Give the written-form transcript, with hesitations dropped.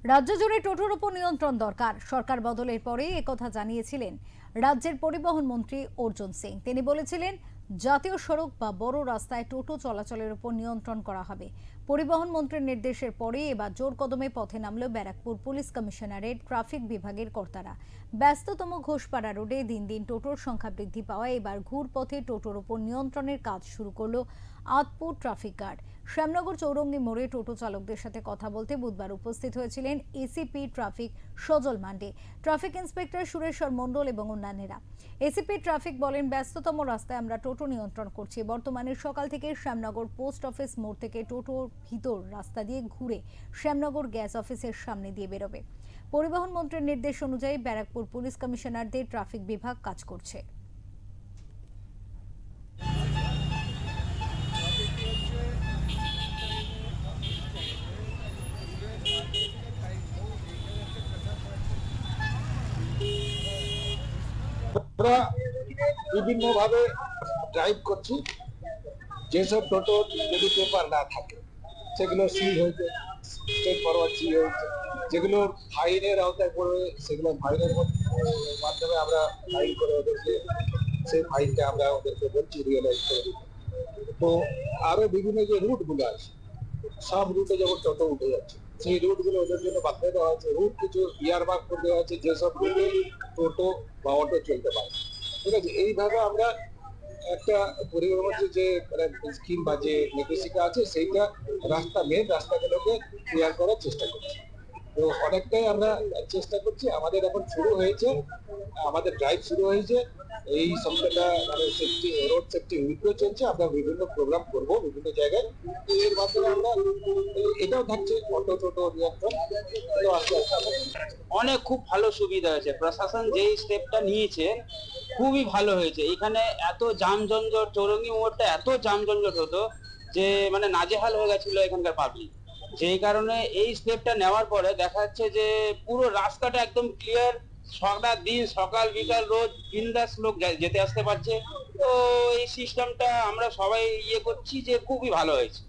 রাজ্য জুড়ে টোটোর উপর নিয়ন্ত্রণ দরকার। সরকার বদলের পরে একথা জানিয়েছিলেন রাজ্যের পরিবহন মন্ত্রী অর্জুন সিং। তিনি বলেছিলেন, জাতীয় সড়ক বা বড় রাস্তায় টোটো চলাচলের উপর নিয়ন্ত্রণ করা হবে। পরিবহন মন্ত্রীর নির্দেশের পরে এবার জোর কদমে পথে নামল ব্যারাকপুর পুলিশ কমিশনারেট ট্রাফিক বিভাগের কর্তারা। ব্যস্ততম ঘোষপাড়া রোডে দিন দিন টোটোর সংখ্যা বৃদ্ধি পাওয়ায় এবার ঘুরপথে টোটোর উপর নিয়ন্ত্রণের কাজ শুরু করল আতপুর ট্রাফিক গার্ড। শ্যামনগর চৌরঙ্গি মোড়ে টোটো চালকদের সাথে কথা বলতে বুধবার উপস্থিত হয়েছিলেন এসিপি ট্রাফিক সজল মান্ডে, ট্রাফিক ইন্সপেক্টর সুরেশ্বর মণ্ডল এবং অন্যান্যরা। এসিপি ট্রাফিক বলেন, ব্যস্ততম রাস্তায় আমরা টোটো নিয়ন্ত্রণ করছি। বর্তমানে সকাল থেকে শ্যামনগর পোস্ট অফিস মোড় থেকে টোটোর ভিতর রাস্তা দিয়ে ঘুরে শ্যামনগর গ্যাস অফিসের সামনে দিয়ে বেরোবে। পরিবহন মন্ত্রীর নির্দেশ অনুযায়ী ব্যারাকপুর পুলিশ কমিশনারদের ট্রাফিক বিভাগ কাজ করছে। আমরা বিভিন্ন ভাবে ড্রাইভ করছি। যেসব টোটো যদি পেপার না থাকে সেগুলো সিল হয়েছে, স্টেট ফরওয়ার্ড সিল হয়েছে। যেগুলো ফাইনের আওতায় পড়বে সেগুলো ফাইনের মাধ্যমে আমরা ফাইন করে ওদেরকে, সেই ফাইনটা আমরা ওদেরকে বলছি রিয়েলাইজ করে দিতে। তো আরো বিভিন্ন যে রুট গুলো আছে, সব রুটে যেমন টোটো উঠে যাচ্ছে, সেই রুট গুলো ওদের জন্য বাদ দেওয়া হয়েছে। রুট কিছু ইয়ারমার্ক করে দেওয়া হচ্ছে যেসব রুটে টোটো বা অটো চলতে পারে। ঠিক আছে, এইভাবে আমরা একটা পরিবহনের যে স্কিম বা যে নির্দেশিকা আছে সেইটা মেন রাস্তাগুলোকে ক্লিয়ার করার চেষ্টা করছি। তো অনেকটাই আমরা চেষ্টা করছি। আমাদের এখন শুরু হয়েছে, আমাদের ড্রাইভ শুরু হয়েছে। এই সপ্তাহটা মানে সেফটি, রোড সেফটি উইকও চলছে। আমরা বিভিন্ন প্রোগ্রাম করব বিভিন্ন জায়গায়। তো এর মাধ্যমে আমরা এটাও থাকছে অটো টোটো নিয়ন্ত্রণ। তো আস্তে আস্তে আমরা অনেক খুব ভালো সুবিধা হয়েছে। প্রশাসন যেই স্টেপটা নিয়েছে খুবই ভালো হয়েছে। এখানে এত যানজট, চৌরঙ্গি মোড়টা এত যানজট হতো যে মানে নাজেহাল হয়ে গেছিল এখানকার পাবলিক। যেই কারণে এই স্টেপটা নেওয়ার পরে দেখা যাচ্ছে যে পুরো রাস্তাটা একদম ক্লিয়ার। সারা দিন সকাল বিকাল রোজ বিন্দাস লোক যেতে আসতে পারছে। তো এই সিস্টেমটা আমরা সবাই করছি যে খুবই ভালো হয়েছে।